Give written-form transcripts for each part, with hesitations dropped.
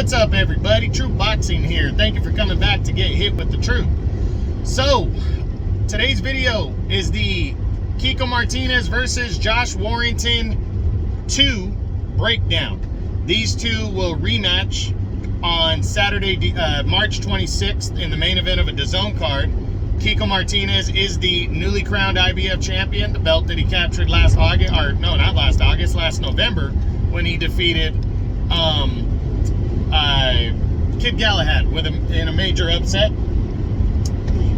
What's up, everybody? True Boxing here. Thank you for coming back to get hit with the truth. So, today's video is the Kiko Martinez versus Josh Warrington 2 breakdown. These two will rematch on Saturday, March 26th in the main event of a DAZN card. Kiko Martinez is the newly crowned IBF champion, the belt that he captured last August, or no, not last August, last November, when he defeated Kid Galahad in a major upset.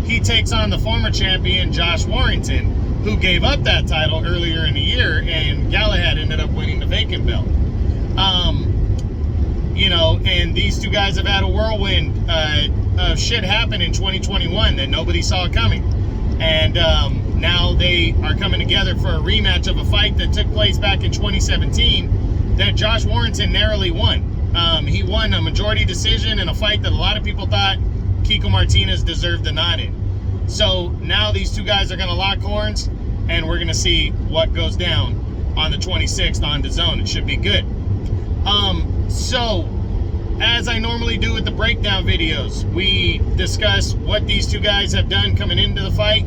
He takes on the former champion Josh Warrington, who gave up that title earlier in the year, and Galahad ended up winning the vacant belt. You know, and these two guys have had a whirlwind of shit happen in 2021 that nobody saw coming. And now they are coming together for a rematch of a fight that took place back in 2017 that Josh Warrington narrowly won. He won a majority decision in a fight that a lot of people thought Kiko Martinez deserved the nod in. So now these two guys are going to lock horns, and we're going to see what goes down on the 26th on DAZN. It should be good. So, as I normally do with the breakdown videos, we discuss what these two guys have done coming into the fight.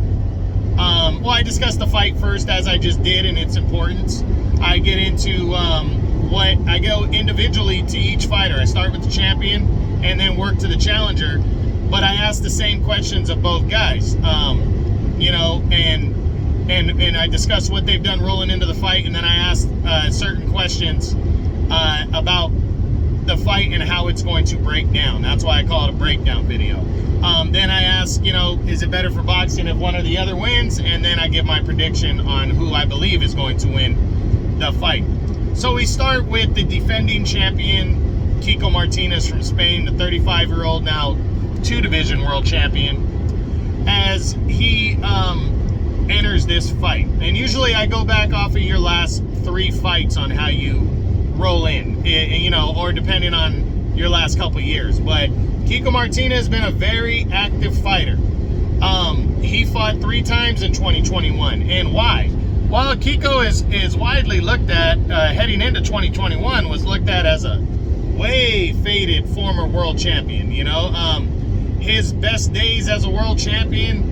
Well, I discuss the fight first, as I just did, and its importance. I get into I go individually to each fighter. I start with the champion and then work to the challenger, but I ask the same questions of both guys. You know, and I discuss what they've done rolling into the fight, and then I ask certain questions about the fight and how it's going to break down. That's why I call it a breakdown video. Then I ask, you know, is it better for boxing if one or the other wins? And then I give my prediction on who I believe is going to win the fight. So we start with the defending champion, Kiko Martinez from Spain, the 35-year-old, now 2-division world champion, as he enters this fight. And usually I go back off of your last 3 fights on how you roll in, you know, or depending on your last couple years. But Kiko Martinez has been a very active fighter. He fought 3 times in 2021. And why? Well, Kiko is widely looked at, heading into 2021, was looked at as a way faded former world champion. You know, his best days as a world champion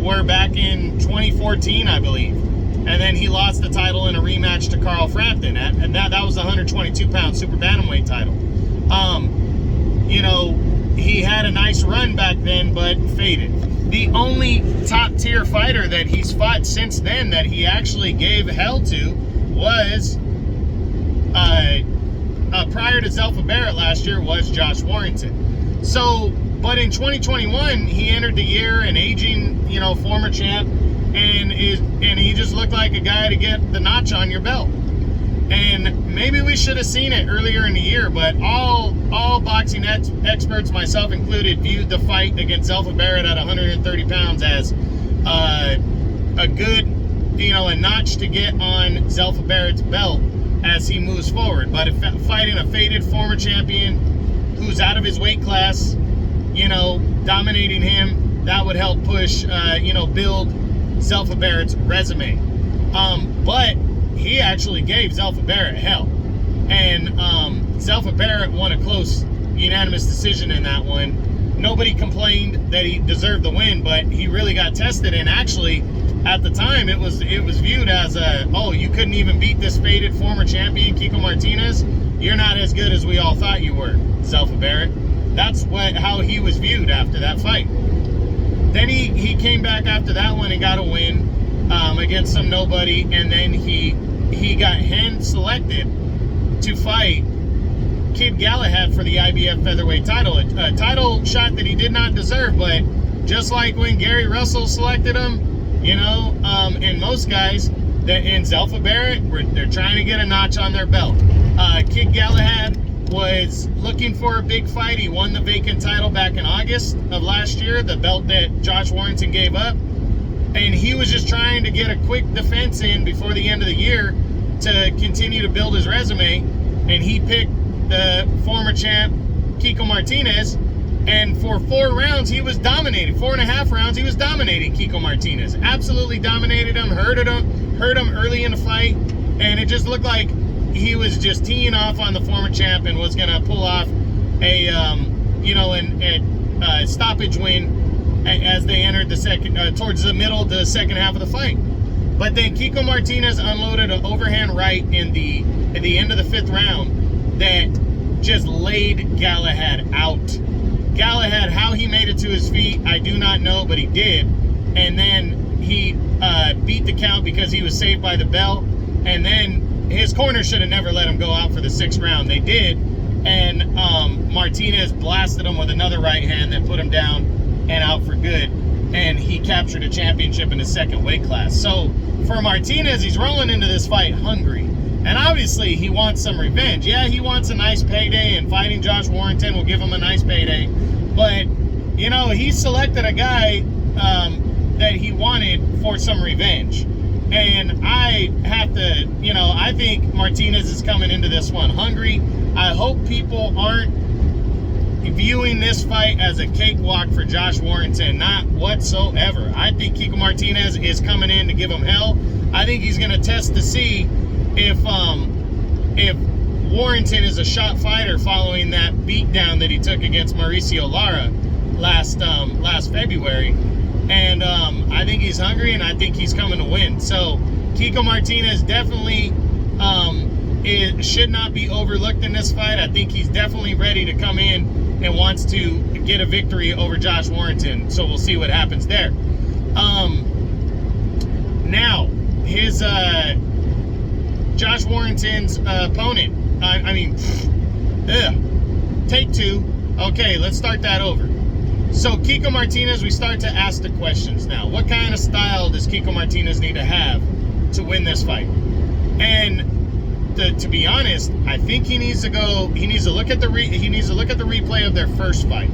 were back in 2014, I believe. And then he lost the title in a rematch to Carl Frampton, and that was the 122-pound super bantamweight title. You know, he had a nice run back then, but faded. The only top-tier fighter that he's fought since then that he actually gave hell to was, prior to Zelfa Barrett last year, was Josh Warrington. So, but in 2021, he entered the year an aging, you know, former champ, and he just looked like a guy to get the notch on your belt. And maybe we should have seen it earlier in the year, but all boxing experts, myself included, viewed the fight against Zelfa Barrett at 130 pounds as a good, you know, a notch to get on Zelfa Barrett's belt as he moves forward. But fighting a faded former champion who's out of his weight class, you know, dominating him, that would help push, you know, build Zelfa Barrett's resume. But he actually gave Zelfa Barrett hell. And Zelfa Barrett won a close unanimous decision in that one. Nobody complained that he deserved the win, but he really got tested. And actually, at the time, it was viewed as oh, you couldn't even beat this faded former champion, Kiko Martinez. You're not as good as we all thought you were, Zelfa Barrett. That's how he was viewed after that fight. Then he came back after that one and got a win against some nobody, and then he got hand selected to fight Kid Galahad for the IBF Featherweight title, a title shot that he did not deserve. But just like when Gary Russell selected him, you know, and most guys that in Zelfa Barrett, they're trying to get a notch on their belt. Kid Galahad was looking for a big fight. He won the vacant title back in August of last year, the belt that Josh Warrington gave up. And he was just trying to get a quick defense in before the end of the year to continue to build his resume. And he picked the former champ, Kiko Martinez. And for 4 rounds, he was dominating. 4.5 rounds, he was dominating Kiko Martinez. Absolutely dominated him, hurt him early in the fight. And it just looked like he was just teeing off on the former champ and was going to pull off a stoppage win as they entered the second, towards the middle, the second half of the fight. But then Kiko Martinez unloaded an overhand right at the end of the 5th round that just laid Galahad out. Galahad, how he made it to his feet, I do not know, but he did. And then he beat the count because he was saved by the bell. And then his corner should have never let him go out for the 6th round. They did. And Martinez blasted him with another right hand that put him down and out for good. And he captured a championship in his 2nd weight class. So for Martinez, he's rolling into this fight hungry. And obviously, he wants some revenge. Yeah, he wants a nice payday, and fighting Josh Warrington will give him a nice payday. But, you know, he selected a guy that he wanted for some revenge. And I have to, you know, I think Martinez is coming into this one hungry. I hope people aren't viewing this fight as a cakewalk for Josh Warrington. Not whatsoever. I think Kiko Martinez is coming in to give him hell. I think he's going to test to see if Warrington is a shot fighter following that beatdown that he took against Mauricio Lara last February. And I think he's hungry, and I think he's coming to win. So Kiko Martinez definitely should not be overlooked in this fight. I think he's definitely ready to come in and wants to get a victory over Josh Warrington. So we'll see what happens there. Now, his Josh Warrington's opponent. Take 2. Okay, let's start that over. So Kiko Martinez, we start to ask the questions now. What kind of style does Kiko Martinez need to have to win this fight? And to be honest, I think he needs to look at the replay of their first fight.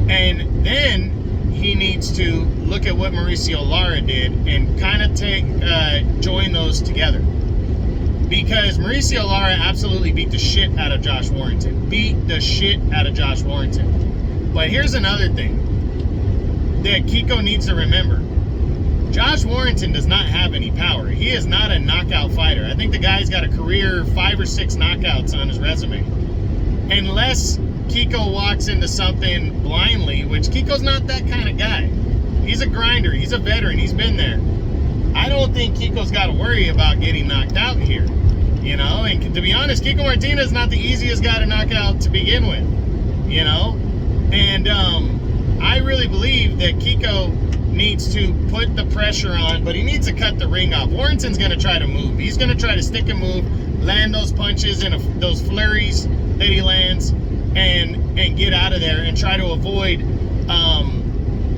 And then he needs to look at what Mauricio Lara did and kind of join those together. Because Mauricio Lara absolutely beat the shit out of Josh Warrington. But here's another thing that Kiko needs to remember. Josh Warrington does not have any power. He is not a knockout fighter. I think the guy's got a career 5 or 6 knockouts on his resume. Unless Kiko walks into something blindly, which Kiko's not that kind of guy. He's a grinder. He's a veteran. He's been there. I don't think Kiko's got to worry about getting knocked out here. You know, and to be honest, Kiko Martinez is not the easiest guy to knock out to begin with. You know? And I really believe that Kiko needs to put the pressure on, but he needs to cut the ring off. Warrington's going to try to move. He's going to try to stick and move, land those punches and those flurries that he lands, and get out of there and try to avoid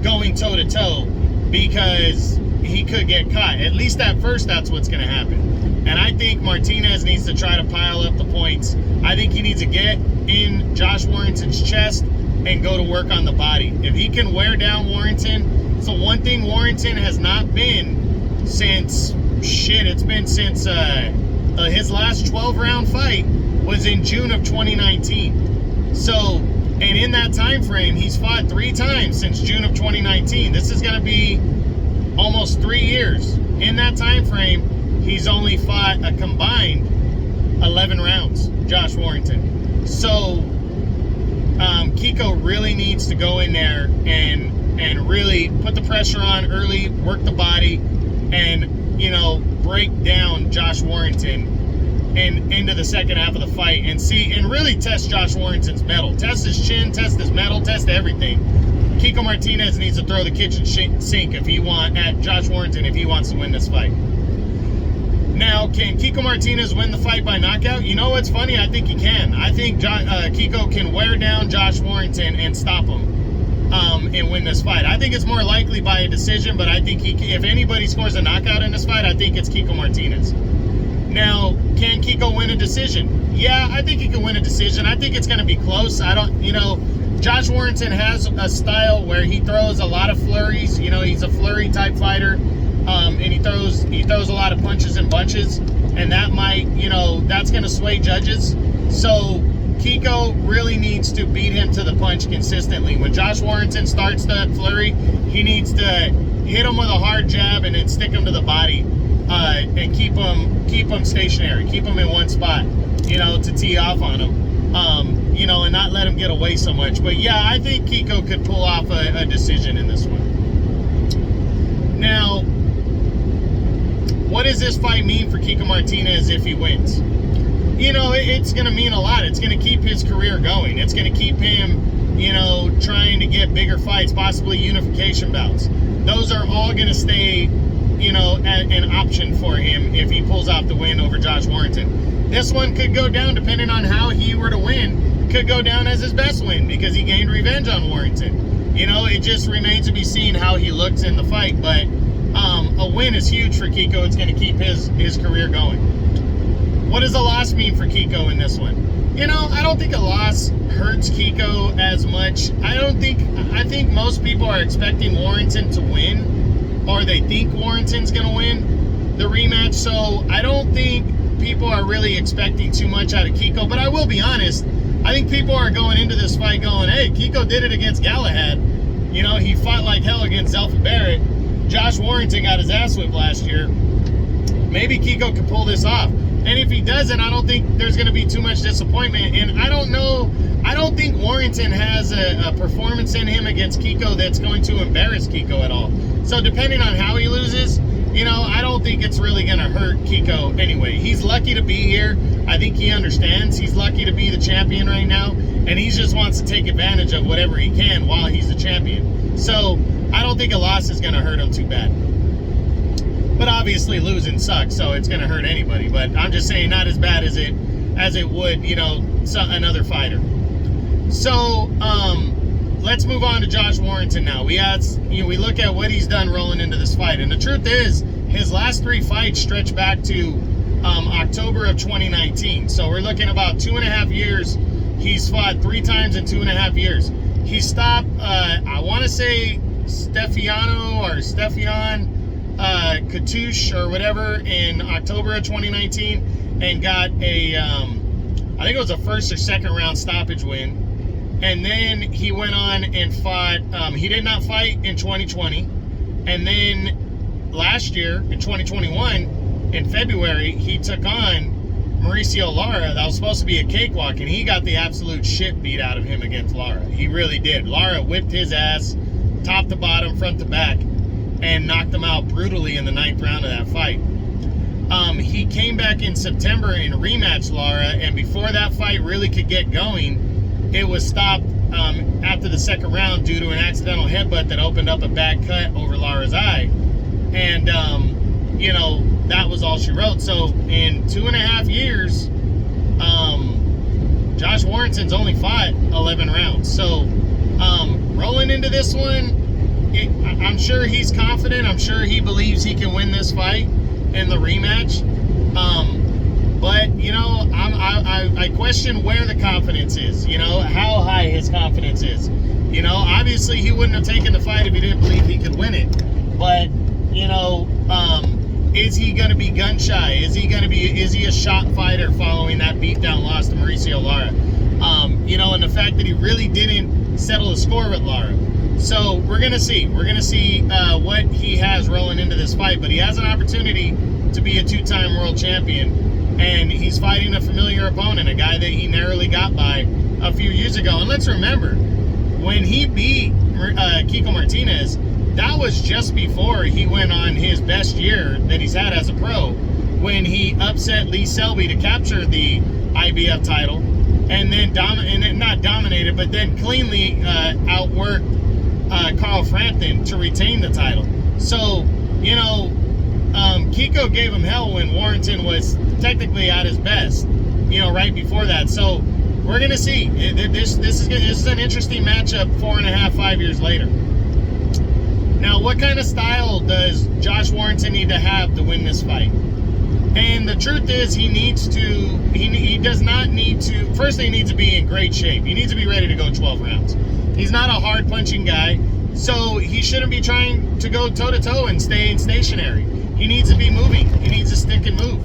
going toe-to-toe, because he could get caught. At least at first, that's what's going to happen. And I think Martinez needs to try to pile up the points. I think he needs to get in Josh Warrington's chest and go to work on the body. If he can wear down Warrington, so one thing Warrington has not been since, it's been since his last 12-round fight was in June of 2019. So, and in that time frame, he's fought 3 times since June of 2019. This is going to be almost 3 years. In that time frame, he's only fought a combined 11 rounds, Josh Warrington. So, Kiko really needs to go in there and really put the pressure on early, work the body, and, you know, break down Josh Warrington and into the second half of the fight and really test Josh Warrington's mettle. Test his chin, test his mettle, test everything. Kiko Martinez needs to throw the kitchen sink at Josh Warrington if he wants to win this fight. Now, can Kiko Martinez win the fight by knockout? You know what's funny? I think he can. I think Kiko can wear down Josh Warrington and stop him and win this fight. I think it's more likely by a decision, but I think if anybody scores a knockout in this fight, I think it's Kiko Martinez. Now, can Kiko win a decision? Yeah, I think he can win a decision. I think it's going to be close. Josh Warrington has a style where he throws a lot of flurries. You know, he's a flurry type fighter. And he throws a lot of punches and bunches, and that might, that's going to sway judges. So Kiko really needs to beat him to the punch consistently. When Josh Warrington starts that flurry, he needs to hit him with a hard jab and then stick him to the body and keep him stationary, keep him in one spot, you know, to tee off on him, you know, and not let him get away so much. But yeah, I think Kiko could pull off a decision in this one. Now, what does this fight mean for Kiko Martinez if he wins? You know, it's going to mean a lot. It's going to keep his career going. It's going to keep him, you know, trying to get bigger fights, possibly unification bouts. Those are all going to stay, you know, an option for him if he pulls off the win over Josh Warrington. This one could go down, depending on how he were to win, could go down as his best win because he gained revenge on Warrington. You know, it just remains to be seen how he looks in the fight, but a win is huge for Kiko. It's going to keep his career going. What does a loss mean for Kiko in this one? You know, I don't think a loss hurts Kiko as much. I think most people are expecting Warrington to win, or they think Warrington's going to win the rematch, so I don't think people are really expecting too much out of Kiko. But I will be honest, I think people are going into this fight going, hey, Kiko did it against Galahad. You know, he fought like hell against Zelfa Barrett. Josh Warrington got his ass whipped last year. Maybe Kiko could pull this off. And if he doesn't, I don't think there's going to be too much disappointment. And I don't think Warrington has a performance in him against Kiko that's going to embarrass Kiko at all. So depending on how he loses, you know, I don't think it's really going to hurt Kiko anyway. He's lucky to be here. I think he understands. He's lucky to be the champion right now. And he just wants to take advantage of whatever he can while he's the champion. So I don't think a loss is going to hurt him too bad. But obviously losing sucks, so it's going to hurt anybody. But I'm just saying not as bad as it would, you know, another fighter. So let's move on to Josh Warrington now. We look at what he's done rolling into this fight. And the truth is, his last 3 fights stretch back to October of 2019. So we're looking about 2.5 years. He's fought 3 times in 2.5 years. He stopped, I want to say, Stefan Katouche or whatever in October of 2019 and got a, I think it was a first or second round stoppage win. And then he went on and fought, he did not fight in 2020. And then last year in 2021, in February, he took on Mauricio Lara. That was supposed to be a cakewalk, and he got the absolute shit beat out of him against Lara. He really did. Lara whipped his ass, top to bottom, front to back, and knocked him out brutally in the 9th round of that fight. He came back in September and rematched Lara, and before that fight really could get going, it was stopped after the 2nd round due to an accidental headbutt that opened up a bad cut over Lara's eye. And, you know, that was all she wrote. So in 2.5 years, Josh Warrington's only fought 11 rounds. So rolling into this one, I'm sure he's confident. I'm sure he believes he can win this fight in the rematch. But, you know, I question where the confidence is, you know, how high his confidence is. You know, obviously he wouldn't have taken the fight if he didn't believe he could win it. But, you know, is he going to be gun shy? Is he a shot fighter following that beatdown loss to Mauricio Lara? You know, and the fact that he really didn't settle the score with Lara. So we're going to see. We're going to see what he has rolling into this fight. But he has an opportunity to be a 2-time world champion. And he's fighting a familiar opponent, a guy that he narrowly got by a few years ago. And let's remember, when he beat Kiko Martinez, that was just before he went on his best year that he's had as a pro, when he upset Lee Selby to capture the IBF title, and then not dominated, but then cleanly outworked Carl Frampton to retain the title. So, you know, Kiko gave him hell when Warrington was technically at his best, you know, right before that. So we're gonna see. This is an interesting matchup 4.5-5 years later. Now, what kind of style does Josh Warrington need to have to win this fight? And the truth is, he does not need to, firstly, he needs to be in great shape. He needs to be ready to go 12 rounds. He's not a hard punching guy, so he shouldn't be trying to go toe to toe and stay stationary. He needs to be moving. He needs to stick and move.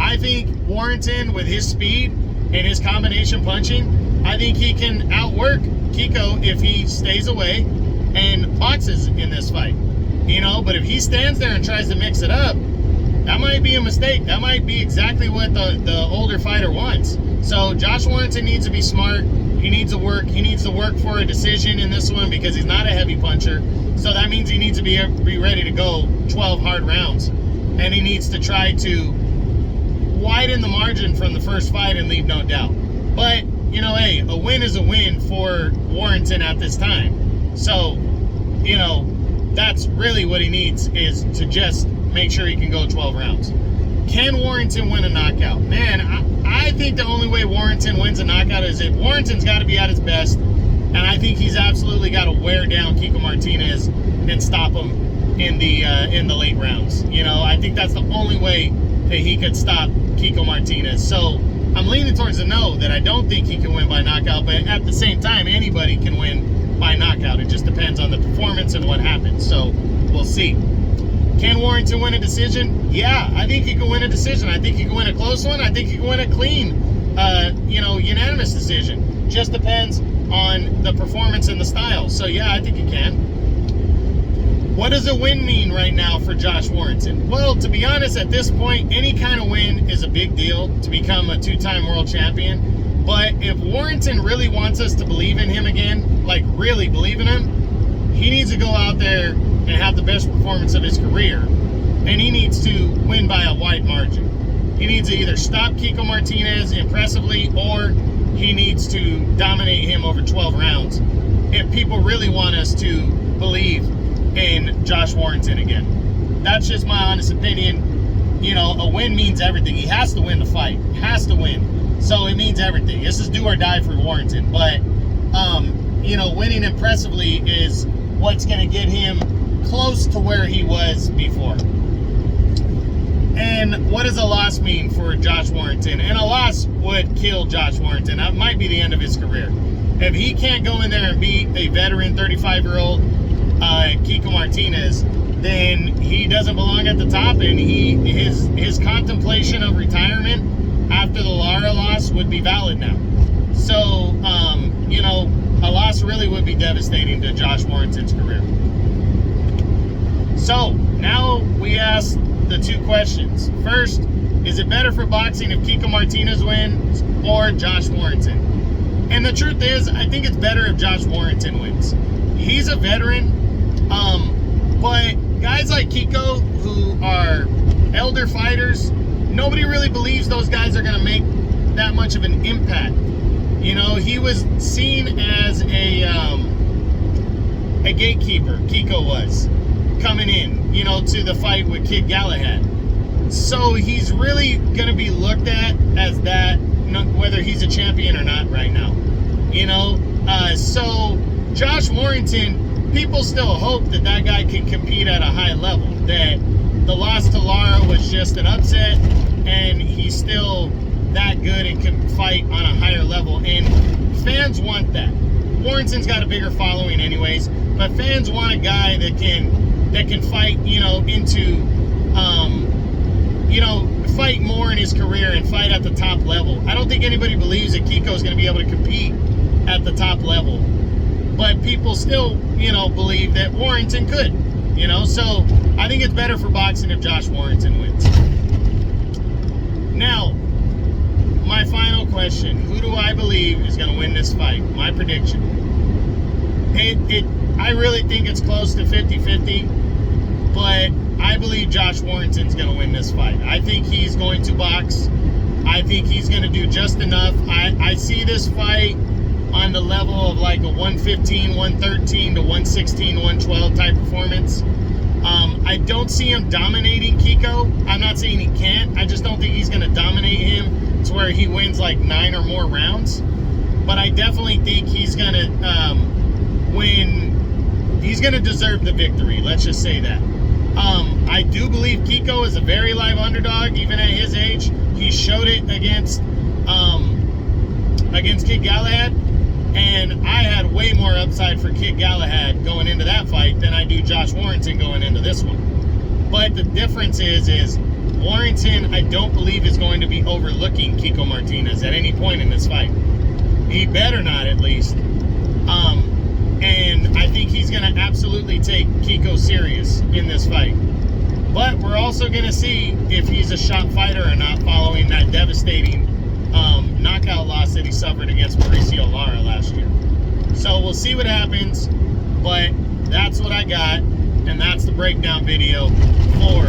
I think Warrington, with his speed and his combination punching, I think he can outwork Kiko if he stays away and boxes in this fight. You know, but if he stands there and tries to mix it up, that might be a mistake. That might be exactly what the older fighter wants. So Josh Warrington needs to be smart. He needs to work. He needs to work for a decision in this one because he's not a heavy puncher. So that means he needs to be ready to go 12 hard rounds. And he needs to try to widen the margin from the first fight and leave no doubt. But, you know, hey, a win is a win for Warrington at this time. So, you know, that's really what he needs, is to just make sure he can go 12 rounds. Can Warrington win a knockout? Man, I think the only way Warrington wins a knockout is if Warrington's got to be at his best, and I think he's absolutely got to wear down Kiko Martinez and stop him in the late rounds. You know, I think that's the only way that he could stop Kiko Martinez. So I'm leaning towards the no, that I don't think he can win by knockout, but at the same time, anybody can win by knockout. It just depends on the performance and what happens. So we'll see. Can Warrington win a decision? Yeah, I think he can win a decision. I think he can win a close one. I think he can win a clean, you know, unanimous decision. Just depends on the performance and the style. So yeah, I think he can. What does a win mean right now for Josh Warrington? Well, to be honest, at this point, any kind of win is a big deal to become a two-time world champion. But if Warrington really wants us to believe in him again, like really believe in him, he needs to go out there and have the best performance of his career. And he needs to win by a wide margin. He needs to either stop Kiko Martinez impressively, or he needs to dominate him over 12 rounds if people really want us to believe in Josh Warrington again. That's just my honest opinion. You know, a win means everything. He has to win the fight. Has to win. So it means everything. This is do or die for Warrington. But, you know, winning impressively is what's going to get him close to where he was before. And what does a loss mean for Josh Warrington? And a loss would kill Josh Warrington. That might be the end of his career. If he can't go in there and beat a veteran 35-year-old Kiko Martinez, then he doesn't belong at the top, and his contemplation of retirement after the Lara loss would be valid now. So, you know, a loss really would be devastating to Josh Warrington's career. So, now we ask the two questions. First, is it better for boxing if Kiko Martinez wins or Josh Warrington? And the truth is, I think it's better if Josh Warrington wins. He's a veteran, but guys like Kiko, who are elder fighters, nobody really believes those guys are going to make that much of an impact. You know, he was seen as a gatekeeper, Kiko was, coming in, you know, to the fight with Kid Galahad. So he's really going to be looked at as that, whether he's a champion or not right now. You know, so Josh Warrington, people still hope that that guy can compete at a high level, that the loss to Lara was just an upset, and he's still that good and can fight on a higher level. And fans want that. Warrington's got a bigger following anyways, but fans want a guy that can fight, you know, into, you know, fight more in his career and fight at the top level. I don't think anybody believes that Kiko's going to be able to compete at the top level, but people still, you know, believe that Warrington could, you know. So I think it's better for boxing if Josh Warrington wins. Now, my final question: who do I believe is going to win this fight? My prediction. I really think it's close to 50-50, but I believe Josh Warrington's going to win this fight. I think he's going to box. I think he's going to do just enough. I see this fight on the level of like a 115, 113 to 116, 112 type performance. I don't see him dominating Kiko. I'm not saying he can't. I just don't think he's going to dominate him to where he wins like 9 or more rounds. But I definitely think he's going to he's going to deserve the victory. Let's just say that. I do believe Kiko is a very live underdog, even at his age. He showed it against Kid Galahad, and I had way more upside for Kid Galahad going into that fight than I do Josh Warrington going into this one. But the difference is Warrington, I don't believe, is going to be overlooking Kiko Martinez at any point in this fight. He better not, at least. And I think he's going to absolutely take Kiko serious in this fight. But we're also going to see if he's a shot fighter or not following that devastating knockout loss that he suffered against Mauricio Lara last year. So we'll see what happens, but that's what I got, and that's the breakdown video for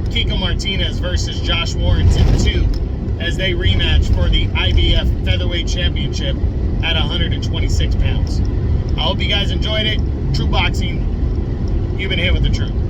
Kiko Martinez versus Josh Warrington 2 as they rematch for the IBF Featherweight Championship at 126 pounds. I hope you guys enjoyed it. True Boxing, you've been hit with the truth.